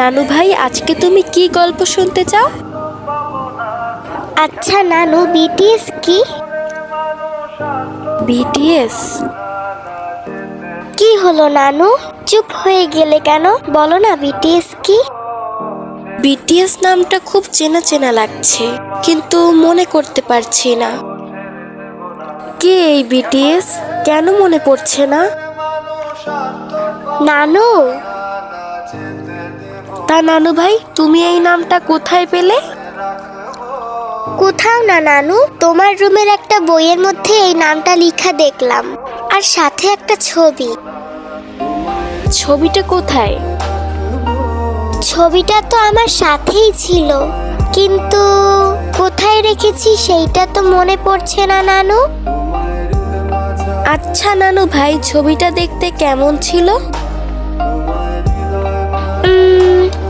নানু ভাই, আজকে তুমি কি গল্প শুনতে চাও? আচ্ছা নানু, বিটিএস কি? বিটিএস? কি হলো নানু, চুপ হয়ে গেলে কেন? বলো না বিটিএস কি? বিটিএস নামটা খুব চেনা চেনা লাগছে, কিন্তু মনে করতে পারছি না। কে এই বিটিএস? কেন মনে পড়ছে না? নানু, তা নানু ভাই, তুমি এই নামটা কোথায় পেলে? কোথাও না নানু, তোমার রুমের একটা বইয়ের মধ্যে এই নামটা লেখা দেখলাম, আর সাথে একটা ছবি। ছবিটা কোথায়? ছবিটা তো আমার সাথেই ছিল, কিন্তু কোথায় রেখেছি সেইটা তো মনে পড়ছে না নানু। আচ্ছা নানু ভাই, ছবিটা দেখতে কেমন ছিল?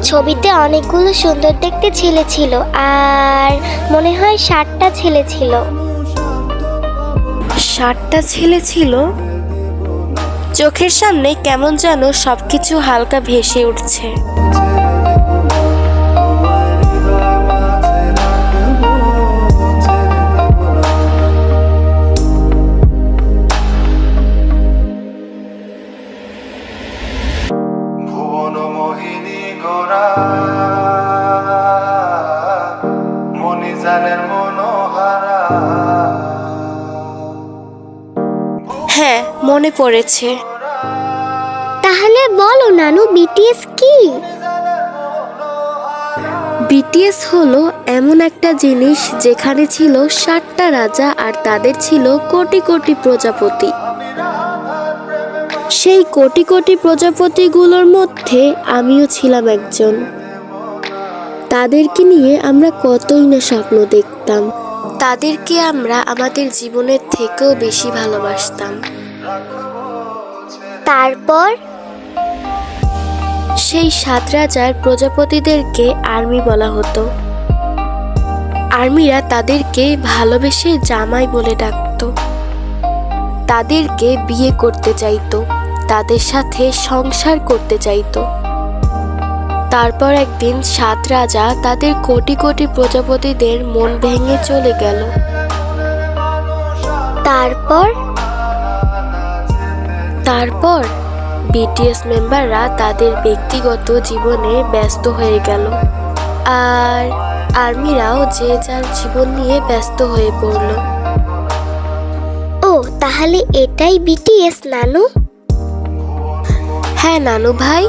ছবিতে অনেকগুলো সুন্দর দেখতে ছেলে ছিল, আর মনে হয় 7টা ছেলে ছিল। 7টা ছেলে ছিল? চোখের সামনে কেমন যেন সবকিছু হালকা ভেসে উঠছে। হ্যাঁ, মনে পড়েছে। তাহলে বলো নানু, বিটিএস কি? বিটিএস হলো এমন একটা জিনিস যেখানে ছিল 7টা রাজা আর তাদের ছিল কোটি কোটি প্রজাপতি। সেই কোটি কোটি প্রজাপতিগুলোর মধ্যে আমিও ছিলাম একজন। তাদেরকে নিয়ে আমরা কতই না স্বপ্ন দেখতাম। তাদেরকে আমরা আমাদের জীবনের থেকেও বেশি ভালোবাসতাম। তারপর সেই 7 রাজার প্রজাপতিদেরকে আর্মি বলা হতো। আর্মিরা তাদেরকে ভালোবেসে জামাই বলে ডাকতো। তাদেরকে বিয়ে করতে চাইতো, তাদের সাথে সংসার করতে চাইতো। তারপর একদিন 7 রাজা তাদের কোটি কোটি প্রজাপতিদের মন ভেঙে চলে গেল। তারপর বিটিএস মেম্বাররা তাদের ব্যক্তিগত জীবনে ব্যস্ত হয়ে গেল, আর আর্মিরাও যে যার জীবন নিয়ে ব্যস্ত হয়ে পড়ল। ও, তাহলে এটাই বিটিএস নানু? হ্যাঁ নানু ভাই।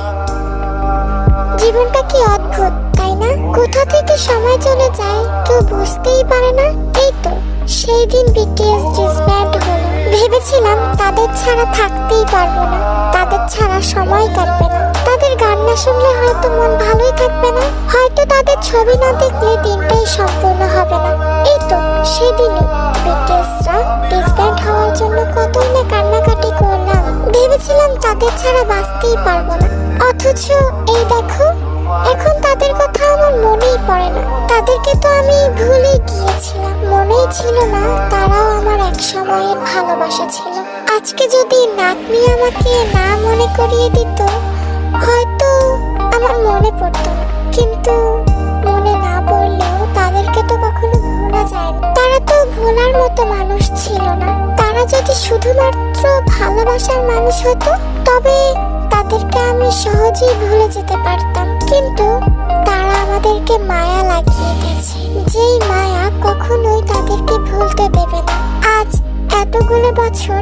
জীবনটা কি অদ্ভুত, তাই না? কোথা থেকে সময় চলে যায় কেউ বুঝতেই পারে না। এই তো সেই দিন বিটিএস ডিসব্যান্ড হলো। ভেবেছিলাম তাদের ছাড়া থাকতেই পারবো না, তাদের ছাড়া সময় কাটবে না, তাদের গান না শুনলে হয়তো মন ভালোই থাকবে না, হয়তো তাদের ছবি না দেখলে দিনটাই সম্পূর্ণ হবে না। এই তো সেদিনই বিটিএসরা ডিসব্যান্ড হওয়ার জন্য কতই না কান্নাকাটি করলাম। ভেবেছিলাম তাদের ছাড়া বাঁচতেই পারবো না, অথচ এই দেখো, এখন তাদের কথা আমার মনেই পড়ে না। তাদেরকে তো আমি ভুলে গিয়েছিলাম, মনেই ছিল না তারাও আমার এক সময়ের ভালোবাসা ছিল। আজকে যদি নাতনি আমাকে না মনে করিয়ে দিত, হয়তো আমার মনে পড়তো না। কিন্তু মনে না পড়লেও তাদেরকে তো কখনো ভোলা যায় না। তারা তো ভোলার মতো মানুষ ছিল না। তারা যদি শুধুমাত্র ভালোবাসার মানুষ হতো, তবে তাদেরকে আমি সহজেই ভুলে যেতে পারতাম। কিন্তু তারা আমাদেরকে মায়া লাগিয়ে গেছে, যেই মায়া কখনোই তাদেরকে ভুলতে দেবে না। আজ এতগুলো বছর